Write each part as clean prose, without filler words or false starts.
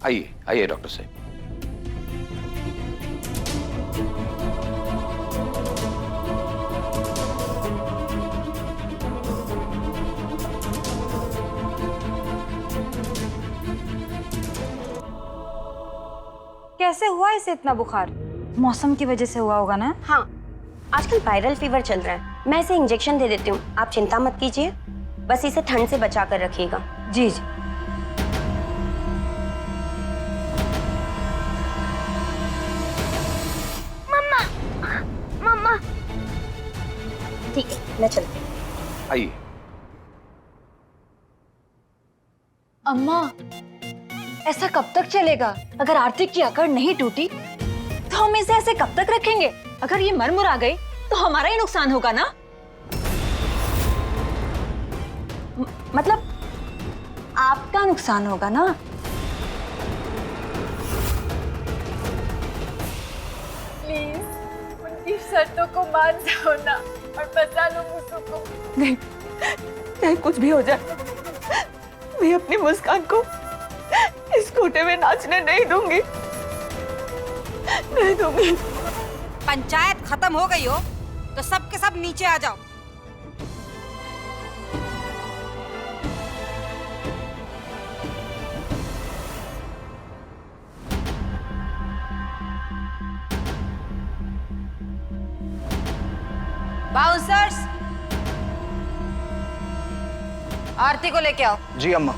आइए आइए डॉक्टर साहब। कैसे हुआ इसे इतना बुखार? मौसम की वजह से हुआ होगा ना? हाँ, आजकल वायरल फीवर चल रहा है। मैं इसे इंजेक्शन दे देती हूँ, आप चिंता मत कीजिए। बस इसे ठंड से बचा कर रखिएगा। जी जी। मम्मा, मम्मा। ठीक है, मैं चलती हूँ। आइए। अम्मा, ऐसा कब तक चलेगा? अगर आरती की अकड़ नहीं टूटी तो हम इसे ऐसे कब तक रखेंगे? अगर ये मरमुरा गई तो हमारा ही नुकसान होगा ना? मतलब आपका नुकसान होगा ना? प्लीज उनकी शर्तों को मान जाओ ना और बचा लो मुझको को। नहीं, चाहे कुछ भी हो जाए, मैं अपनी मुस्कान को इस कोटे में नाचने नहीं दूंगी, नहीं दूंगी। पंचायत खत्म हो गई हो तो सब के सब नीचे आ जाओ। बाउंसर्स, आरती को लेके आओ। जी अम्मा।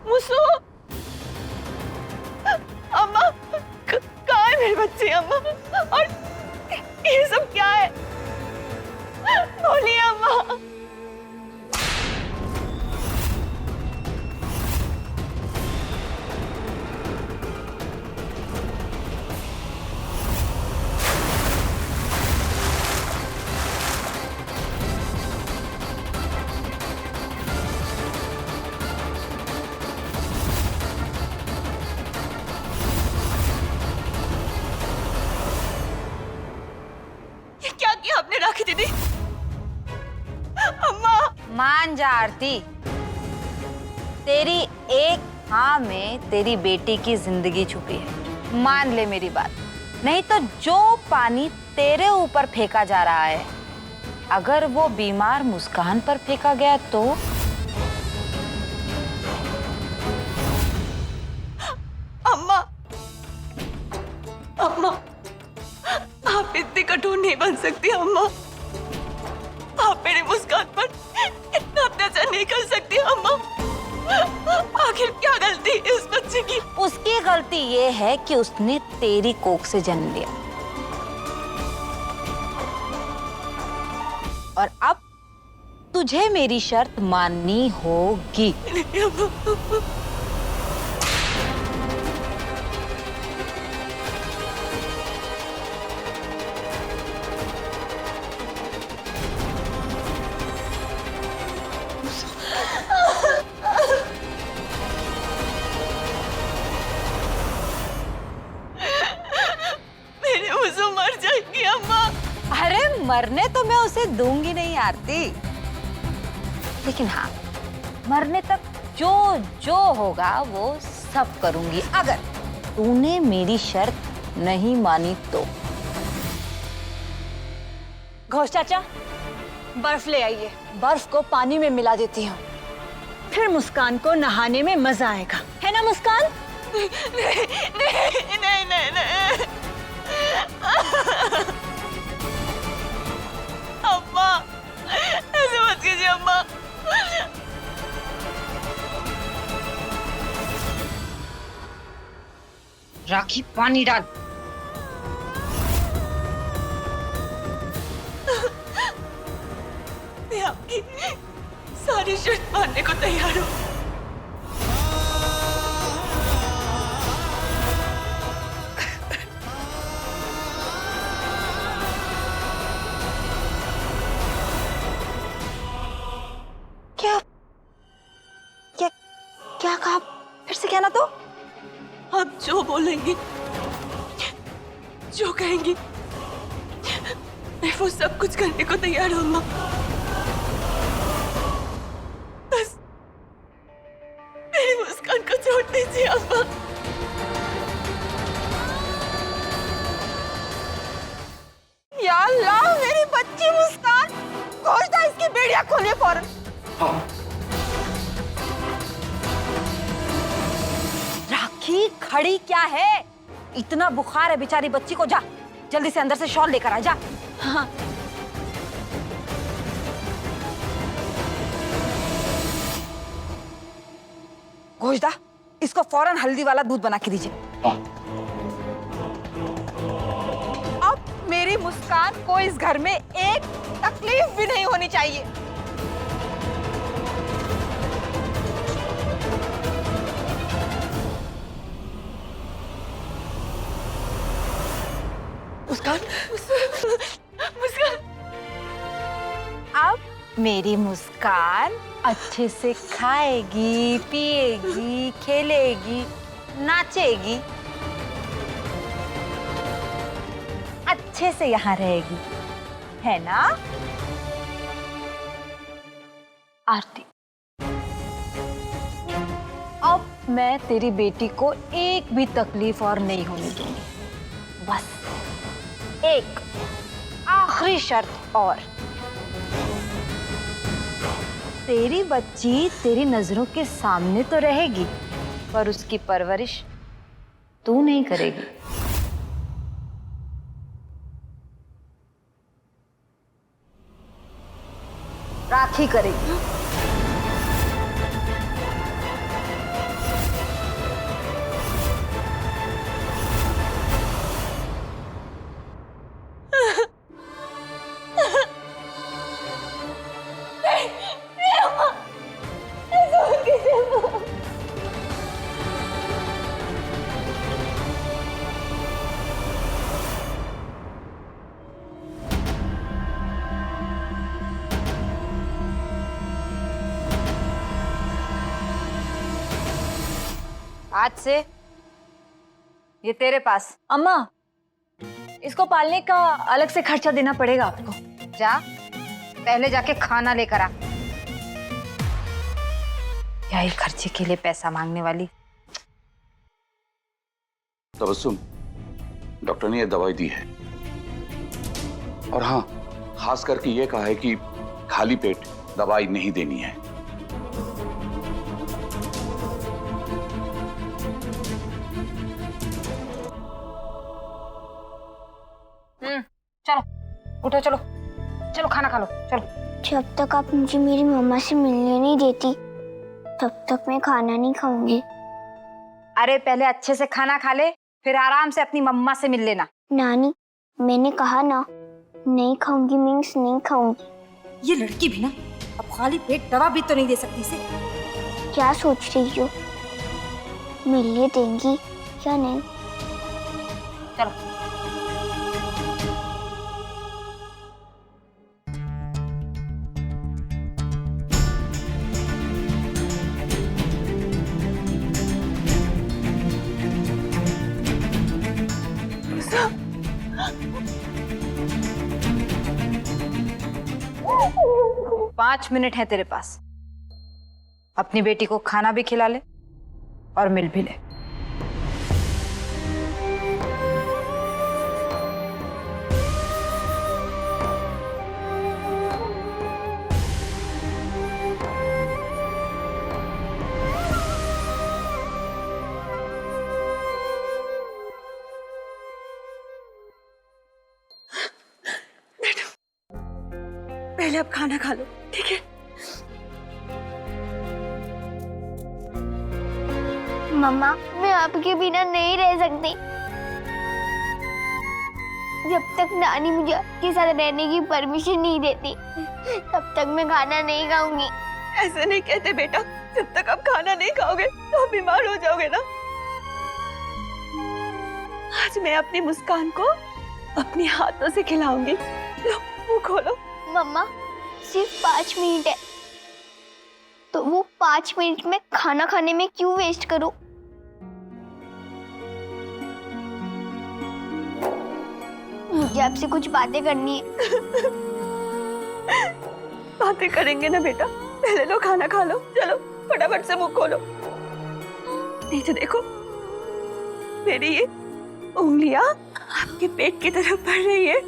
मुसु, अम्मा, कहाँ है मेरी बच्ची अम्मा? और ये सब क्या है? बोलिए अम्मा। ये क्या किया आपने राखी दीदी? अम्मा, मान जा आरती, तेरी एक हाँ में तेरी बेटी की जिंदगी छुपी है। मान ले मेरी बात, नहीं तो जो पानी तेरे ऊपर फेंका जा रहा है, अगर वो बीमार मुस्कान पर फेंका गया तो? अम्मा, अम्मा, आप इतनी कठोर नहीं बन सकती अम्मा। आप मेरी मुस्कान पर इतना अत्याचार नहीं कर सकती अम्मा। आखिर क्या गलती इस बच्चे की? उसकी गलती ये है कि उसने तेरी कोख से जन्म लिया, और अब तुझे मेरी शर्त माननी होगी। मेरे मुझे मर जाएगी अम्मा। अरे मरने तो मैं उसे दूंगी नहीं आरती, लेकिन हाँ, मरने तक जो जो होगा वो सब करूंगी, अगर तूने मेरी शर्त नहीं मानी तो। घोष चाचा, बर्फ ले आइए। बर्फ को पानी में मिला देती हूँ, फिर मुस्कान को नहाने में मजा आएगा, है ना मुस्कान? नहीं, नहीं, नहीं, नहीं, नहीं। अम्मा, ऐसे मत कीजिए अम्मा। राखी पानी डाल। मैं आपकी सारी शर्त मानने को तैयार हूँ। आप जो बोलेंगी, जो कहेंगी, मैं वो सब कुछ करने को तैयार हूँ अम्मा। बस मेरी मुस्कान को छोड़ दीजिए अम्मा। या अल्लाह, मेरी बच्ची मुस्कान, घोषदा इसकी बेड़ियां खोलिए फौरन। राखी, खड़ी क्या है? इतना बुखार है बेचारी बच्ची को, जा जल्दी से अंदर से शॉल लेकर आ जा। हाँ। घोषदा, इसको फौरन हल्दी वाला दूध बना के दीजिए। अब मेरी मुस्कान को इस घर में एक तकलीफ भी नहीं होनी चाहिए। मुस्कान, मुस्कान। अब मेरी मुस्कान अच्छे से खाएगी, पिएगी, खेलेगी, नाचेगी, अच्छे से यहाँ रहेगी, है ना? आरती, अब मैं तेरी बेटी को एक भी तकलीफ और नहीं होने दूंगी। बस एक आखिरी शर्त और। तेरी बच्ची तेरी नजरों के सामने तो रहेगी, पर उसकी परवरिश तू नहीं करेगी। राखी करेगी। आज से ये तेरे पास। अम्मा, इसको पालने का अलग से खर्चा देना पड़ेगा आपको। जा पहले जाके खाना लेकर आ। यही खर्चे के लिए पैसा मांगने वाली। तबस्सुम, डॉक्टर ने ये दवाई दी है, और हाँ, खास करके ये कहा है कि खाली पेट दवाई नहीं देनी है। चलो उठो, चलो चलो खाना खा लो, चलो। जब तक आप मुझे मेरी मम्मा से मिलने नहीं देती, तब तक मैं खाना नहीं खाऊंगी। अरे पहले अच्छे से खाना खा ले, फिर आराम से अपनी मम्मा से मिल लेना। नानी, मैंने कहा ना, नहीं खाऊंगी मीन्स नहीं खाऊंगी। ये लड़की भी ना, अब खाली पेट दवा भी तो नहीं दे सकती इसे। क्या सोच रही हो? मिलने देंगी या नहीं? चलो। पाँच मिनट है तेरे पास, अपनी बेटी को खाना भी खिला ले और मिल भी ले। पहले आप खाना खा लो, ठीक है? मम्मा, मैं आपके बिना नहीं रह सकती। जब तक नानी मुझे आपके साथ रहने की परमिशन नहीं देती, तब तक मैं खाना नहीं खाऊंगी। ऐसे नहीं कहते बेटा, जब तक आप खाना नहीं खाओगे तो आप बीमार हो जाओगे ना। आज मैं अपनी मुस्कान को अपने हाथों से खिलाऊंगी। लो, मुंह खोलो। मम्मा, सिर्फ 5 मिनट है, तो वो 5 मिनट में खाना खाने में क्यों वेस्ट करूं? मुझे आपसे कुछ बातें करनी है। बातें करेंगे ना बेटा, पहले लो खाना खा लो, चलो फटाफट से मुंह खोलो। नहीं तो देखो मेरी ये उंगलियां आपके पेट की तरफ बढ़ रही है।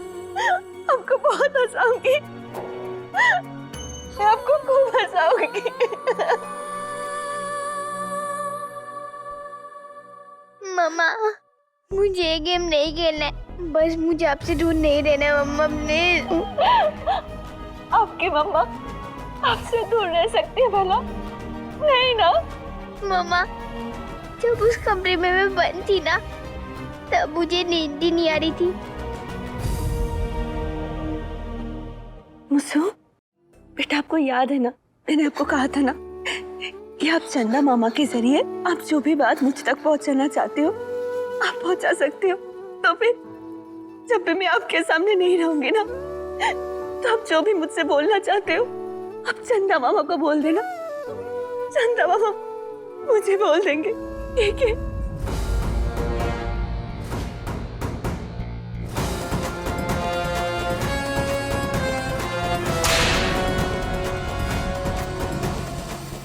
आपको बहुत हंसाऊंगी, मैं आपको खूब हंसाऊंगी। मम्मा मुझे ये गेम नहीं खेलना है, बस मुझे आपसे दूर नहीं रहना है मम्मा प्लीज। आपकी मम्मा आपसे दूर रह सकती है भला? नहीं ना। मम्मा जब उस कमरे में मैं बंद थी ना, तब मुझे नींद ही नहीं आ रही थी। मुसु, बेटा आपको याद है ना, मैंने आपको कहा था ना कि आप चंदा मामा के जरिए आप जो भी बात मुझ तक पहुंचाना चाहते हो आप पहुंचा सकते हो। तो फिर जब भी मैं आपके सामने नहीं रहूंगी ना, तो आप जो भी मुझसे बोलना चाहते हो आप चंदा मामा को बोल देना। चंदा मामा मुझे बोल देंगे, ठीक है?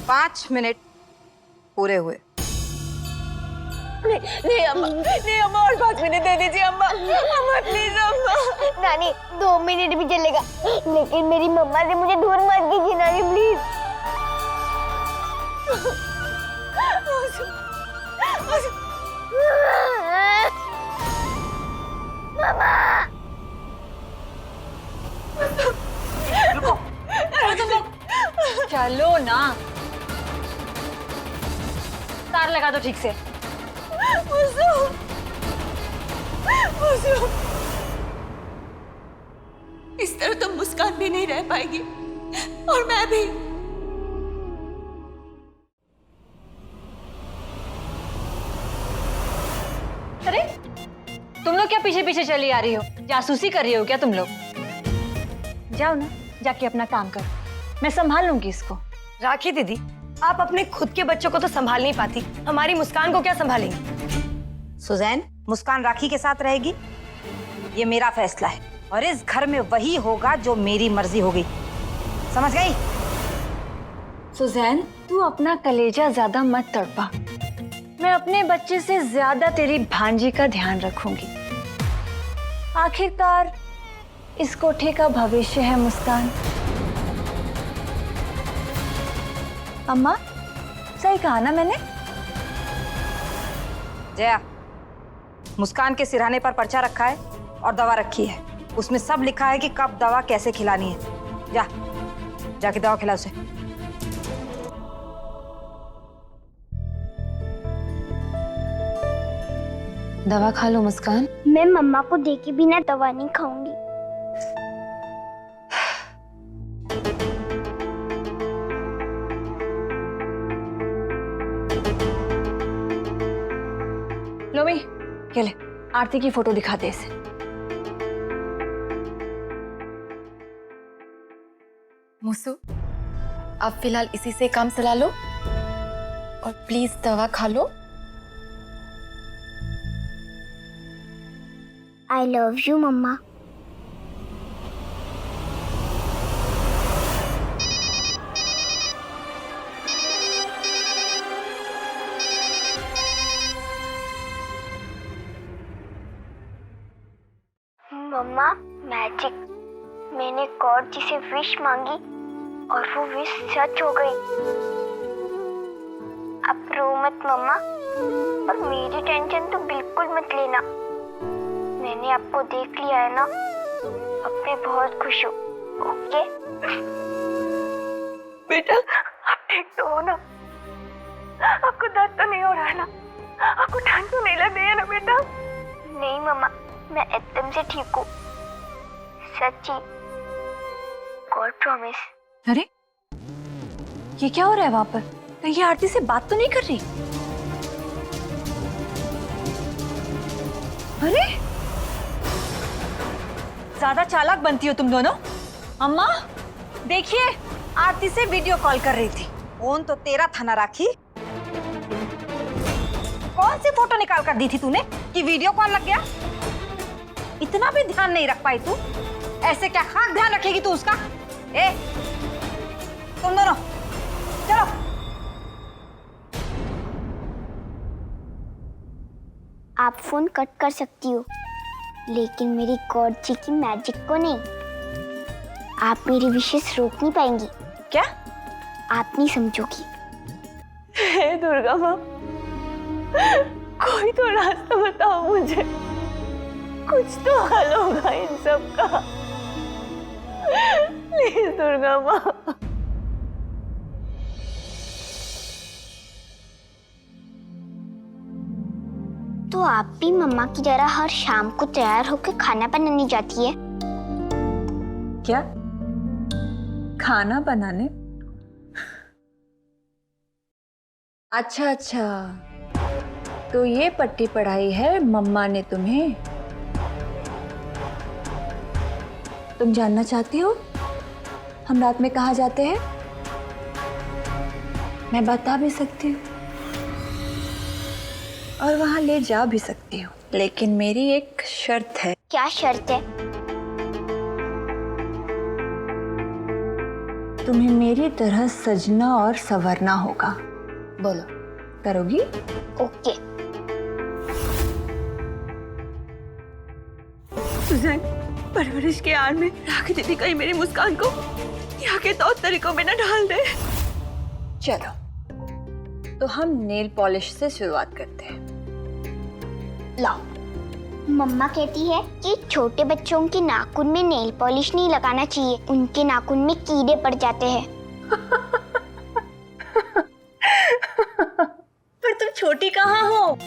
पाँच मिनट पूरे हुए। नहीं अम्मा, नहीं अम्मा, और 5 मिनट दे दीजिए अम्मा, अम्मा प्लीज अम्मा। नानी 2 मिनट भी चलेगा, लेकिन मेरी मम्मा से मुझे दूर मत कीजिए नानी प्लीज। मम्मा चलो ना, तार लगा दो ठीक से। इस तरह तो मुस्कान भी नहीं रह पाएगी और मैं भी। अरे तुम लोग क्या पीछे पीछे चली आ रही हो? जासूसी कर रही हो क्या तुम लोग? जाओ ना, जाके अपना काम करो, मैं संभाल लूंगी इसको। राखी दीदी, आप अपने खुद के बच्चों को तो संभाल नहीं पाती, हमारी मुस्कान को क्या संभालेंगी? सुजैन, मुस्कान राखी के साथ रहेगी, ये मेरा फैसला है और इस घर में वही होगा जो मेरी मर्जी होगी, समझ गई? सुजैन, तू अपना कलेजा ज्यादा मत तड़पा, मैं अपने बच्चे से ज्यादा तेरी भांजी का ध्यान रखूंगी। आखिरकार इस कोठे का भविष्य है मुस्कान। अम्मा सही कहा ना मैंने? जया, मुस्कान के सिरहाने पर पर्चा रखा है और दवा रखी है, उसमें सब लिखा है कि कब दवा कैसे खिलानी है। जा, जाके दवा खिला उसे। दवा खा लो मुस्कान। मैं मम्मा को देखे बिना दवा नहीं खाऊंगी। लो भाई, ये ले, आरती की फोटो दिखा दे इसे। मुसु, आप फिलहाल इसी से काम चला लो और प्लीज दवा खा लो। I love you mama. Mama magic, मैंने गॉड जी से विश मांगी और वो विश सच हो गई। अब रो मत मम्मा, और मेरी टेंशन तो बिल्कुल मत लेना। मैंने आपको देख लिया है ना, अब मैं बहुत खुश हूँ। ओके बेटा, आप ठीक तो हो ना? आपको दर्द तो नहीं हो रहा है ना? आपको ठंड तो नहीं लग रही है ना बेटा? नहीं मम्मा, मैं एकदम से ठीक हूँ, सच्ची, गॉड प्रॉमिस। अरे ये क्या हो रहा है वहां पर? कहीं आरती से बात तो नहीं कर रही? अरे ज्यादा चालाक बनती हो तुम दोनों। अम्मा देखिए, आरती से वीडियो कॉल कर रही थी। फोन तो तेरा था ना राखी? कौन सी फोटो निकाल कर दी थी तूने कि वीडियो कॉल लग गया? इतना भी ध्यान नहीं रख पाई तू? ऐसे क्या खाक ध्यान रखेगी तू उसका? ए, तुम दोनों चलो। आप फोन कट कर सकती हो, लेकिन मेरी गॉड जी की मैजिक को नहीं। आप मेरी विशेष रोक नहीं पाएंगी। क्या? आप नहीं समझोगी। हे दुर्गा माँ, कोई तो रास्ता बताओ मुझे, कुछ तो हल होगा इन सब का। प्लीज दुर्गा माँ। तो आप भी मम्मा की तरह हर शाम को तैयार होकर खाना बनाने जाती है? क्या? खाना बनाने? अच्छा अच्छा, तो ये पट्टी पढ़ाई है मम्मा ने तुम्हें। तुम जानना चाहती हो हम रात में कहाँ जाते हैं? मैं बता भी सकती हूँ और वहां ले जा भी सकती हूँ, लेकिन मेरी एक शर्त है। क्या शर्त है? तुम्हें मेरी तरह सजना और संवरना होगा। बोलो, करोगी? ओके। सुजैन, परवरिश के आड़ में राखी दीदी कहीं मेरी मुस्कान को यहाँ के तौर तरीकों में न डाल दे। चलो, तो हम नेल पॉलिश से शुरुआत करते हैं। लाओ। मम्मा कहती है कि छोटे बच्चों के नाखून में नेल पॉलिश नहीं लगाना चाहिए, उनके नाखून में कीड़े पड़ जाते हैं। पर तुम छोटी कहाँ हो?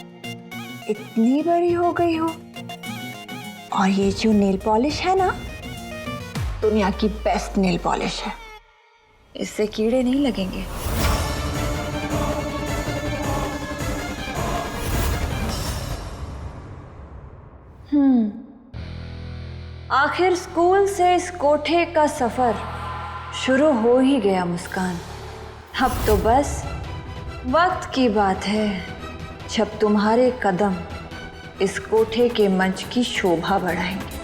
इतनी बड़ी हो गई हो। और ये जो नेल पॉलिश है ना, दुनिया की बेस्ट नेल पॉलिश है, इससे कीड़े नहीं लगेंगे। आखिर स्कूल से इस कोठे का सफर शुरू हो ही गया मुस्कान। अब तो बस वक्त की बात है जब तुम्हारे कदम इस कोठे के मंच की शोभा बढ़ाएंगे।